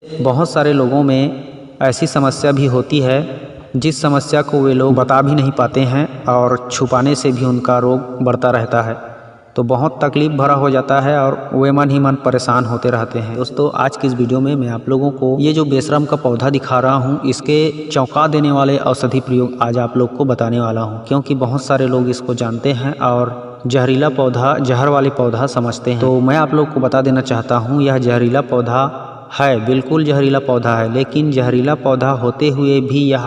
बहुत सारे लोगों में ऐसी समस्या भी होती है जिस समस्या को वे लोग बता भी नहीं पाते हैं और छुपाने से भी उनका रोग बढ़ता रहता है, तो बहुत तकलीफ़ भरा हो जाता है और वे मन ही मन परेशान होते रहते हैं। दोस्तों, आज की इस वीडियो में मैं आप लोगों को ये जो बेशरम का पौधा दिखा रहा हूँ, इसके चौंका देने वाले औषधि प्रयोग आज आप लोग को बताने वाला हूँ, क्योंकि बहुत सारे लोग इसको जानते हैं और जहरीला पौधा, जहर वाले पौधा समझते हैं। तो मैं आप लोग को बता देना चाहता हूँ, यह जहरीला पौधा है, बिल्कुल जहरीला पौधा है, लेकिन जहरीला पौधा होते हुए भी यह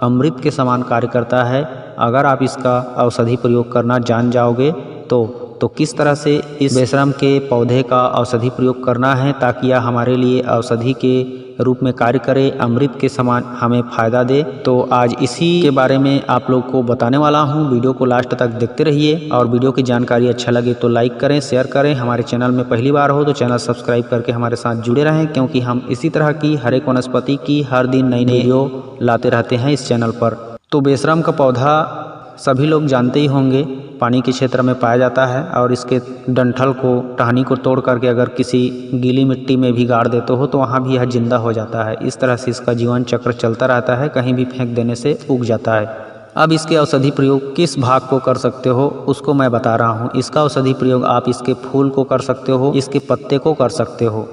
अमृत के समान कार्य करता है। अगर आप इसका औषधि प्रयोग करना जान जाओगे तो किस तरह से इस बेशरम के पौधे का औषधि प्रयोग करना है ताकि यह हमारे लिए औषधि के रूप में कार्य करे, अमृत के समान हमें फ़ायदा दे, तो आज इसी के बारे में आप लोग को बताने वाला हूं। वीडियो को लास्ट तक देखते रहिए और वीडियो की जानकारी अच्छा लगे तो लाइक करें, शेयर करें। हमारे चैनल में पहली बार हो तो चैनल सब्सक्राइब करके हमारे साथ जुड़े रहें, क्योंकि हम इसी तरह की हर एक वनस्पति की हर दिन नई नई वीडियो लाते रहते हैं इस चैनल पर। तो बेशरम का पौधा सभी लोग जानते ही होंगे, पानी के क्षेत्र में पाया जाता है और इसके डंठल को, टहनी को तोड़ करके अगर किसी गीली मिट्टी में भी गाड़ देते हो तो वहाँ भी यह जिंदा हो जाता है। इस तरह से इसका जीवन चक्र चलता रहता है, कहीं भी फेंक देने से उग जाता है। अब इसके औषधि प्रयोग किस भाग को कर सकते हो उसको मैं बता रहा हूँ। इसका औषधि प्रयोग आप इसके फूल को कर सकते हो, इसके पत्ते को कर सकते हो।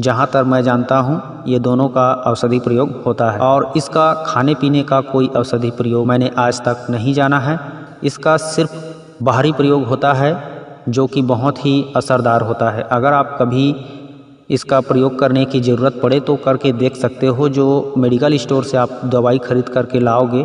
जहाँ तक मैं जानता हूँ ये दोनों का औषधि प्रयोग होता है और इसका खाने पीने का कोई औषधि प्रयोग मैंने आज तक नहीं जाना है। इसका सिर्फ बाहरी प्रयोग होता है जो कि बहुत ही असरदार होता है। अगर आप कभी इसका प्रयोग करने की ज़रूरत पड़े तो करके देख सकते हो। जो मेडिकल स्टोर से आप दवाई खरीद करके लाओगे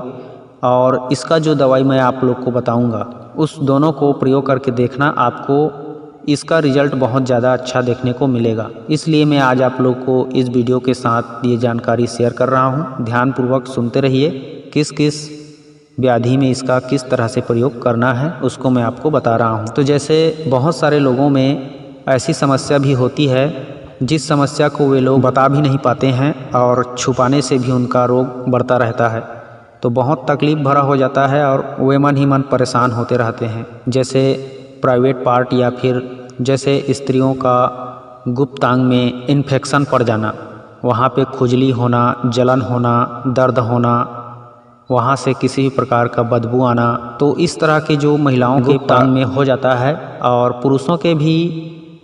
और इसका जो दवाई मैं आप लोग को बताऊँगा उस दोनों को प्रयोग करके देखना, आपको इसका रिजल्ट बहुत ज़्यादा अच्छा देखने को मिलेगा। इसलिए मैं आज आप लोग को इस वीडियो के साथ ये जानकारी शेयर कर रहा हूँ। ध्यानपूर्वक सुनते रहिए, किस किस व्याधि में इसका किस तरह से प्रयोग करना है उसको मैं आपको बता रहा हूँ। तो जैसे बहुत सारे लोगों में ऐसी समस्या भी होती है जिस समस्या को वे लोग बता भी नहीं पाते हैं और छुपाने से भी उनका रोग बढ़ता रहता है, तो बहुत तकलीफ़ भरा हो जाता है और वे मन ही मन परेशान होते रहते हैं। जैसे प्राइवेट पार्ट या फिर जैसे स्त्रियों का गुप्तांग में इन्फेक्शन पड़ जाना, वहाँ पे खुजली होना, जलन होना, दर्द होना, वहाँ से किसी भी प्रकार का बदबू आना, तो इस तरह के जो महिलाओं के गुप्तांग में हो जाता है और पुरुषों के भी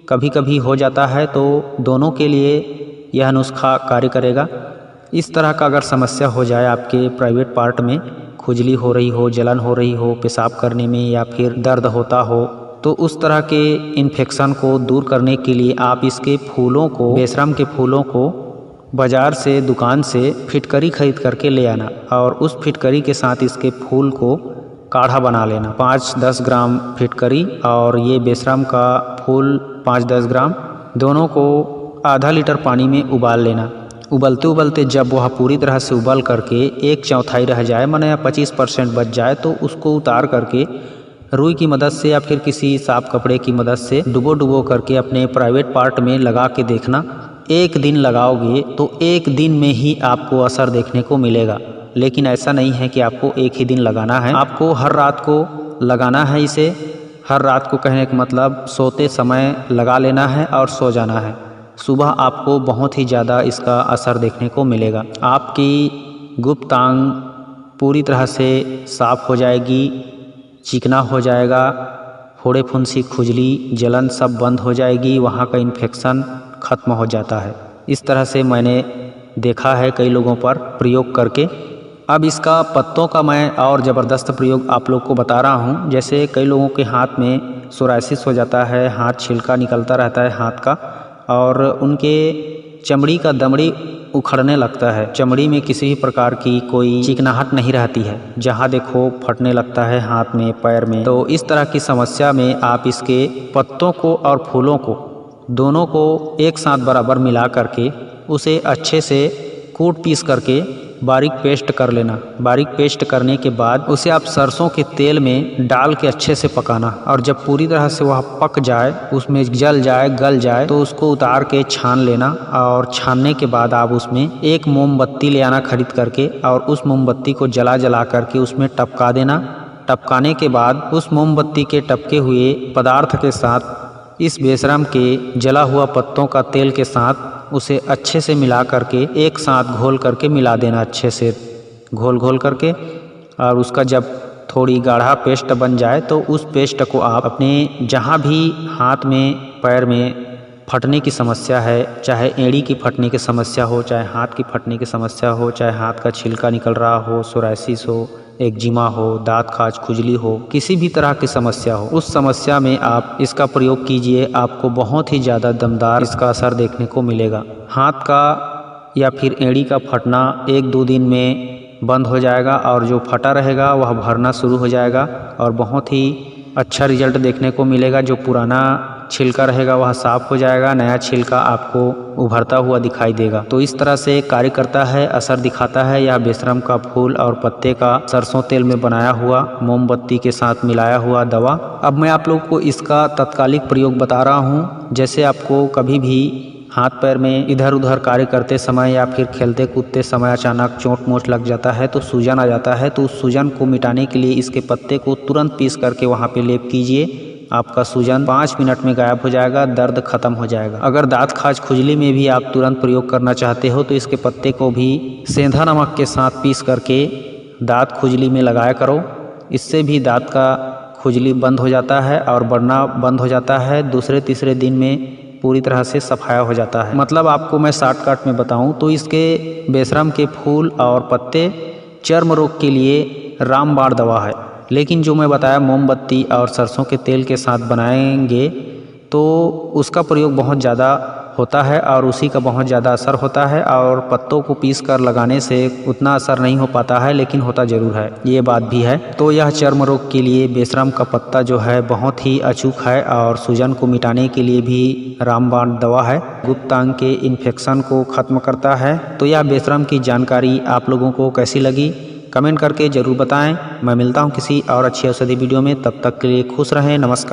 कभी कभी हो जाता है, तो दोनों के लिए यह नुस्खा कार्य करेगा। इस तरह का अगर समस्या हो जाए आपके प्राइवेट पार्ट में, खुजली हो रही हो, जलन हो रही हो पेशाब करने में या फिर दर्द होता हो, तो उस तरह के इन्फेक्शन को दूर करने के लिए आप इसके फूलों को, बेशरम के फूलों को बाज़ार से, दुकान से फिटकरी खरीद करके ले आना और उस फिटकरी के साथ इसके फूल को काढ़ा बना लेना। 5-10 ग्राम फिटकरी और ये बेशरम का फूल 5-10 ग्राम, दोनों को आधा लीटर पानी में उबाल लेना। उबलते उबलते जब वह पूरी तरह से उबल करके 1/4 रह जाए, माने 25% बच जाए, तो उसको उतार करके रुई की मदद से या फिर किसी साफ कपड़े की मदद से डुबो करके अपने प्राइवेट पार्ट में लगा के देखना। 1 दिन लगाओगे तो 1 दिन में ही आपको असर देखने को मिलेगा। लेकिन ऐसा नहीं है कि आपको 1 ही दिन लगाना है, आपको हर रात को लगाना है इसे। हर रात को कहने का मतलब सोते समय लगा लेना है और सो जाना है। सुबह आपको बहुत ही ज़्यादा इसका असर देखने को मिलेगा। आपकी गुप्तांग पूरी तरह से साफ हो जाएगी, चिकना हो जाएगा, फोड़े फुंसी, खुजली, जलन सब बंद हो जाएगी, वहाँ का इन्फेक्शन ख़त्म हो जाता है। इस तरह से मैंने देखा है कई लोगों पर प्रयोग करके। अब इसका पत्तों का मैं और ज़बरदस्त प्रयोग आप लोग को बता रहा हूँ। जैसे कई लोगों के हाथ में सोराइसिस हो जाता है, हाथ छिलका निकलता रहता है हाथ का, और उनके चमड़ी का दमड़ी उखड़ने लगता है, चमड़ी में किसी भी प्रकार की कोई चिकनाहट नहीं रहती है, जहाँ देखो फटने लगता है हाथ में, पैर में। तो इस तरह की समस्या में आप इसके पत्तों को और फूलों को दोनों को एक साथ बराबर मिला करके उसे अच्छे से कूट पीस करके बारीक पेस्ट कर लेना। बारीक पेस्ट करने के बाद उसे आप सरसों के तेल में डाल के अच्छे से पकाना, और जब पूरी तरह से वह पक जाए, उसमें जल जाए, गल जाए, तो उसको उतार के छान लेना। और छानने के बाद आप उसमें एक मोमबत्ती ले आना खरीद करके और उस मोमबत्ती को जला करके उसमें टपका देना। टपकाने के बाद उस मोमबत्ती के टपके हुए पदार्थ के साथ इस बेशरम के जला हुआ पत्तों का तेल के साथ उसे अच्छे से मिला करके एक साथ घोल करके मिला देना, अच्छे से घोल करके। और उसका जब थोड़ी गाढ़ा पेस्ट बन जाए तो उस पेस्ट को आप अपने जहाँ भी हाथ में पैर में फटने की समस्या है, चाहे एड़ी की फटने की समस्या हो, चाहे हाथ की फटने की समस्या हो, चाहे हाथ का छिलका निकल रहा हो, सोराइसिस हो, एक्जिमा हो, दांत खाज खुजली हो, किसी भी तरह की समस्या हो, उस समस्या में आप इसका प्रयोग कीजिए। आपको बहुत ही ज़्यादा दमदार इसका असर देखने को मिलेगा। हाथ का या फिर एड़ी का फटना 1-2 दिन में बंद हो जाएगा और जो फटा रहेगा वह भरना शुरू हो जाएगा और बहुत ही अच्छा रिजल्ट देखने को मिलेगा। जो पुराना छिलका रहेगा वह साफ हो जाएगा, नया छिलका आपको उभरता हुआ दिखाई देगा। तो इस तरह से कार्य करता है, असर दिखाता है यह बेशरम का फूल और पत्ते का सरसों तेल में बनाया हुआ मोमबत्ती के साथ मिलाया हुआ दवा। अब मैं आप लोग को इसका तत्कालिक प्रयोग बता रहा हूँ। जैसे आपको कभी भी हाथ पैर में इधर उधर कार्य करते समय या फिर खेलते कूदते समय अचानक चोट मोच लग जाता है तो सूजन आ जाता है, तो उस सूजन को मिटाने के लिए इसके पत्ते को तुरंत पीस करके वहाँ पे लेप कीजिए। आपका सूजन 5 मिनट में गायब हो जाएगा, दर्द खत्म हो जाएगा। अगर दांत खाज खुजली में भी आप तुरंत प्रयोग करना चाहते हो तो इसके पत्ते को भी सेंधा नमक के साथ पीस करके दांत खुजली में लगाया करो। इससे भी दांत का खुजली बंद हो जाता है और बढ़ना बंद हो जाता है। दूसरे तीसरे दिन में पूरी तरह से सफाया हो जाता है। मतलब आपको मैं शॉर्टकट में बताऊं तो इसके बेशरम के फूल और पत्ते चर्म रोग के लिए रामबाण दवा है। लेकिन जो मैं बताया मोमबत्ती और सरसों के तेल के साथ बनाएंगे तो उसका प्रयोग बहुत ज़्यादा होता है और उसी का बहुत ज़्यादा असर होता है। और पत्तों को पीस कर लगाने से उतना असर नहीं हो पाता है, लेकिन होता ज़रूर है, ये बात भी है। तो यह चर्म रोग के लिए बेशरम का पत्ता जो है बहुत ही अचूक है और सूजन को मिटाने के लिए भी रामबाण दवा है। गुप्तांग के इन्फेक्शन को ख़त्म करता है। तो यह बेशरम की जानकारी आप लोगों को कैसी लगी कमेंट करके ज़रूर बताएं। मैं मिलता हूं किसी और अच्छी औषधि वीडियो में, तब तक के लिए खुश रहें। नमस्कार।